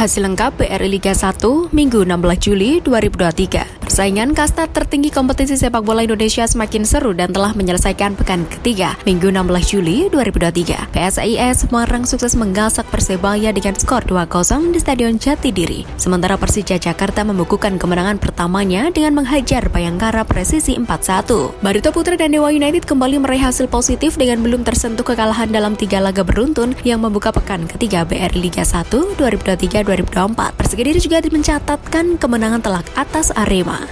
Hasil lengkap BRI Liga 1 Minggu 16 Juli 2023. Persaingan kasta tertinggi kompetisi sepak bola Indonesia semakin seru dan telah menyelesaikan pekan ketiga Minggu 16 Juli 2023. PSIS Semarang sukses menggasak Persebaya dengan skor 2-0 di Stadion Jatidiri. Sementara Persija Jakarta membukukan kemenangan pertamanya dengan menghajar Bayangkara presisi 4-1. Barito Putra dan Dewa United kembali meraih hasil positif dengan belum tersentuh kekalahan dalam 3 laga beruntun yang membuka pekan ketiga BRI Liga 1 2023-2024. Persigediri juga mencatatkan kemenangan telak atas Arema.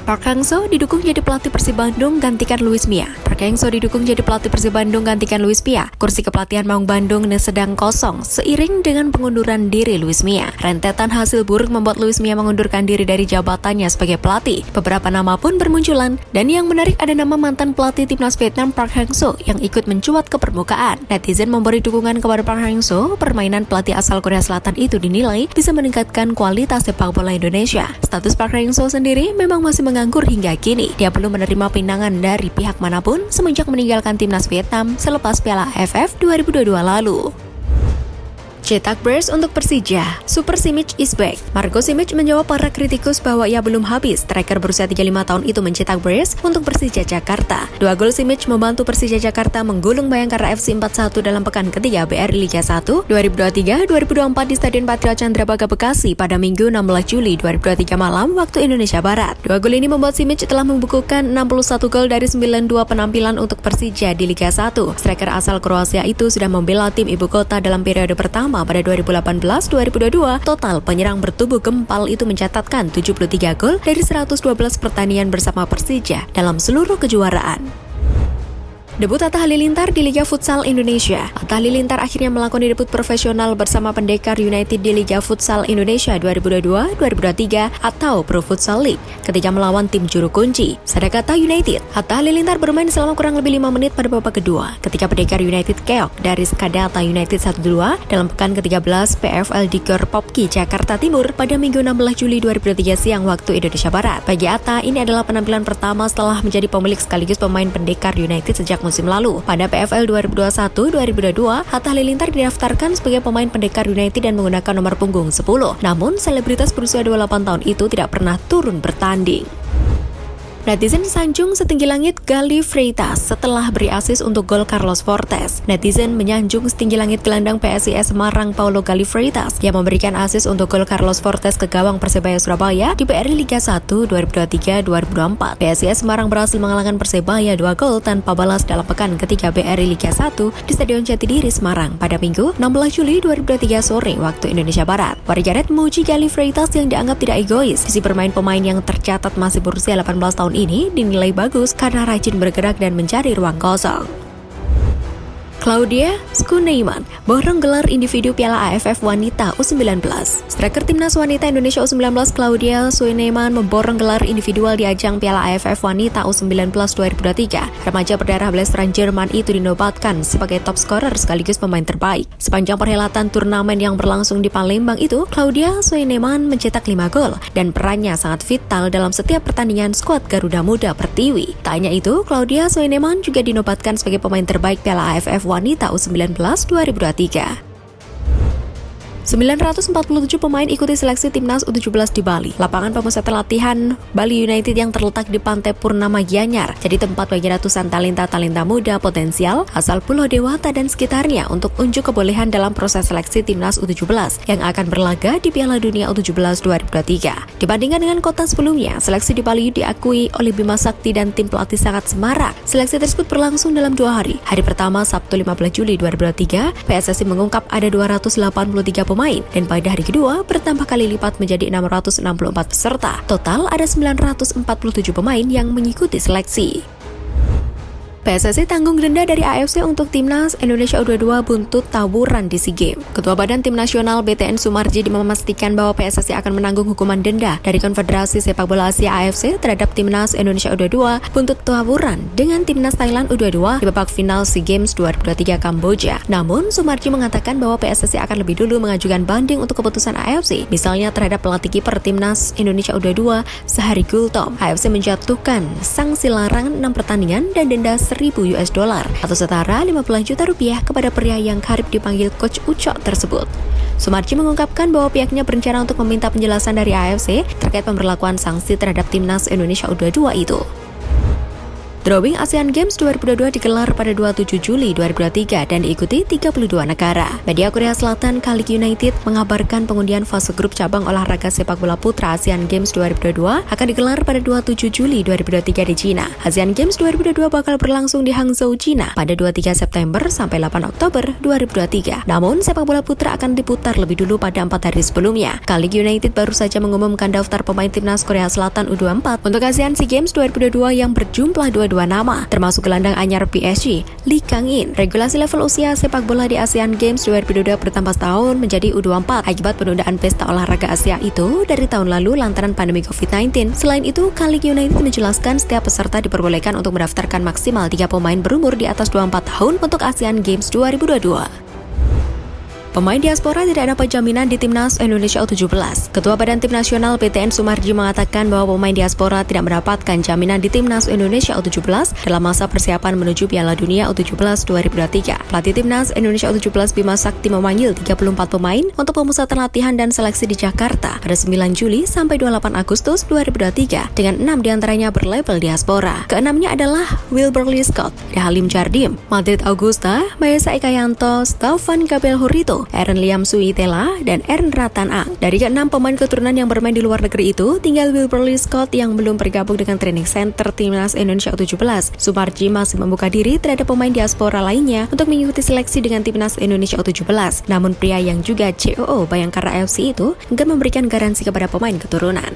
Park Hang-seo didukung jadi pelatih Persib Bandung gantikan Luis Mia. Park Hang-seo didukung jadi pelatih Persib Bandung gantikan Luis Mia. Kursi kepelatihan Maung Bandung sedang kosong seiring dengan pengunduran diri Luis Mia. Rentetan hasil buruk membuat Luis Mia mengundurkan diri dari jabatannya sebagai pelatih. Beberapa nama pun bermunculan dan yang menarik ada nama mantan pelatih timnas Vietnam Park Hang-seo yang ikut mencuat ke permukaan. Netizen memberi dukungan kepada Park Hang-seo. Permainan pelatih asal Korea Selatan itu dinilai bisa meningkatkan kualitas sepak bola Indonesia. Status Park Hang-seo sendiri memang masih menganggur hingga kini. Dia belum menerima pinangan dari pihak manapun semenjak meninggalkan timnas Vietnam selepas Piala AFF 2022 lalu. Cetak brace untuk Persija, Super Simic is back. Marco Simic menjawab para kritikus bahwa ia belum habis. Striker berusia 35 tahun itu mencetak brace untuk Persija Jakarta. 2 gol Simic membantu Persija Jakarta menggulung Bayangkara FC 4-1 dalam pekan ketiga BRI Liga 1 2023-2024 di Stadion Patriot Candrabaga Bekasi pada Minggu 16 Juli 2023 malam waktu Indonesia Barat. 2 gol ini membuat Simic telah membukukan 61 gol dari 92 penampilan untuk Persija di Liga 1. Striker asal Kroasia itu sudah membela tim ibu kota dalam periode pertama pada 2018-2022, total penyerang bertubuh gempal itu mencatatkan 73 gol dari 112 pertandingan bersama Persija dalam seluruh kejuaraan. Debut Atta Halilintar di Liga Futsal Indonesia. Atta Halilintar akhirnya melakoni debut profesional bersama Pendekar United di Liga Futsal Indonesia 2022-2023 atau Pro Futsal League ketika melawan tim juru kunci Sadakata United. Atta Halilintar bermain selama kurang lebih 5 menit pada babak kedua ketika Pendekar United keok dari Skadata United 1-2 dalam pekan ke-13 PFL di Gor Popki Jakarta Timur pada Minggu 16 Juli 2023 siang waktu Indonesia Barat. Bagi Atta, ini adalah penampilan pertama setelah menjadi pemilik sekaligus pemain Pendekar United sejak musim lalu. Pada PFL 2021-2022, Atta Halilintar didaftarkan sebagai pemain Pendekar United dan menggunakan nomor punggung 10. Namun, selebritas berusia 28 tahun itu tidak pernah turun bertanding. Netizen sanjung setinggi langit Gali Freitas setelah beri asis untuk gol Carlos Fortes. Netizen menyanjung setinggi langit gelandang PSIS Semarang Paulo Gali Freitas yang memberikan asis untuk gol Carlos Fortes ke gawang Persebaya Surabaya di BRI Liga 1 2023-2024. PSIS Semarang berhasil mengalahkan Persebaya 2 gol tanpa balas dalam pekan ketiga BRI Liga 1 di Stadion Jatidiri Semarang pada Minggu 16 Juli 2023 sore waktu Indonesia Barat. Warganet memuji Gali Freitas yang dianggap tidak egois. Sisi bermain pemain yang tercatat masih berusia 18 tahun ini dinilai bagus karena rajin bergerak dan mencari ruang kosong. Claudia Schuneiman borong gelar individu Piala AFF Wanita U19. Striker Timnas Wanita Indonesia U19 Claudia Schuneiman memborong gelar individual di ajang Piala AFF Wanita U19 2023. Remaja berdarah blasteran Jerman itu dinobatkan sebagai top scorer sekaligus pemain terbaik. Sepanjang perhelatan turnamen yang berlangsung di Palembang itu, Claudia Schuneiman mencetak 5 gol dan perannya sangat vital dalam setiap pertandingan skuad Garuda Muda Pertiwi. Tak hanya itu, Claudia Schuneiman juga dinobatkan sebagai pemain terbaik Piala AFF Wanita U19 2023. 947 pemain ikuti seleksi timnas U17 di Bali. Lapangan pemusatan latihan Bali United yang terletak di Pantai Purnama Gianyar jadi tempat bagi ratusan talenta-talenta muda potensial asal Pulau Dewata dan sekitarnya untuk unjuk kebolehan dalam proses seleksi timnas U17 yang akan berlaga di Piala Dunia U17 2023. Dibandingkan dengan kota sebelumnya, seleksi di Bali diakui oleh Bima Sakti dan tim pelatih sangat semarak. Seleksi tersebut berlangsung dalam 2 hari. Hari pertama Sabtu 15 Juli 2023, PSSI mengungkap ada 283 pemain dan pada hari kedua bertambah kali lipat menjadi 664 peserta. Total ada 947 pemain yang mengikuti seleksi. PSSI tanggung denda dari AFC untuk Timnas Indonesia U22 buntut tawuran di SEA Games. Ketua Badan Tim Nasional BTN Sumarji memastikan bahwa PSSI akan menanggung hukuman denda dari Konfederasi Sepak Bola Asia AFC terhadap Timnas Indonesia U22 buntut tawuran dengan Timnas Thailand U22 di babak final SEA Games 2023 Kamboja. Namun, Sumarji mengatakan bahwa PSSI akan lebih dulu mengajukan banding untuk keputusan AFC, misalnya terhadap pelatih kiper Timnas Indonesia U22 Sehari Gultom. AFC menjatuhkan sanksi larangan 6 pertandingan dan denda US dollar atau setara 15 juta rupiah kepada pria yang kerap dipanggil Coach Ucok tersebut. Sumarji mengungkapkan bahwa pihaknya berencana untuk meminta penjelasan dari AFC terkait pemberlakuan sanksi terhadap timnas Indonesia U22 itu. Drawing ASEAN Games 2022 digelar pada 27 Juli 2023 dan diikuti 32 negara. Media Korea Selatan Kalik United mengabarkan pengundian fase grup cabang olahraga sepak bola putra ASEAN Games 2022 akan digelar pada 27 Juli 2023 di China. ASEAN Games 2022 bakal berlangsung di Hangzhou, China pada 23 September sampai 8 Oktober 2023. Namun, sepak bola putra akan diputar lebih dulu pada 4 hari sebelumnya. Kalik United baru saja mengumumkan daftar pemain timnas Korea Selatan U24 untuk ASEAN SEA Games 2022 yang berjumlah 22 nama, termasuk gelandang anyar PSG, Lee Kang-in. Regulasi level usia sepak bola di ASEAN Games 2022 bertambah setahun menjadi U24 akibat penundaan pesta olahraga Asia itu dari tahun lalu lantaran pandemi COVID-19. Selain itu, Kalik United menjelaskan setiap peserta diperbolehkan untuk mendaftarkan maksimal 3 pemain berumur di atas 24 tahun untuk ASEAN Games 2022. Pemain diaspora tidak dapat jaminan di Timnas Indonesia U17. Ketua Badan Tim Nasional PTN Sumarji mengatakan bahwa pemain diaspora tidak mendapatkan jaminan di Timnas Indonesia U17 dalam masa persiapan menuju Piala Dunia U17 2023. Pelatih Timnas Indonesia U17 Bima Sakti memanggil 34 pemain untuk pemusatan latihan dan seleksi di Jakarta pada 9 Juli sampai 28 Agustus 2023 dengan 6 diantaranya berlabel diaspora. Keenamnya adalah Wilber Lee Scott, Halim Jardim, Madrid Augusta, Mayesa Ekayanto, Stefan Gabriel Hurito, Aaron Liam Suitela, dan Ern Ratan Ang. Dari ke-6 pemain keturunan yang bermain di luar negeri itu, tinggal Wilber Lee Scott yang belum bergabung dengan training center Timnas Indonesia U17. Sumarji masih membuka diri terhadap pemain diaspora lainnya untuk mengikuti seleksi dengan Timnas Indonesia U17. Namun pria yang juga COO Bayangkara FC itu enggan memberikan garansi kepada pemain keturunan.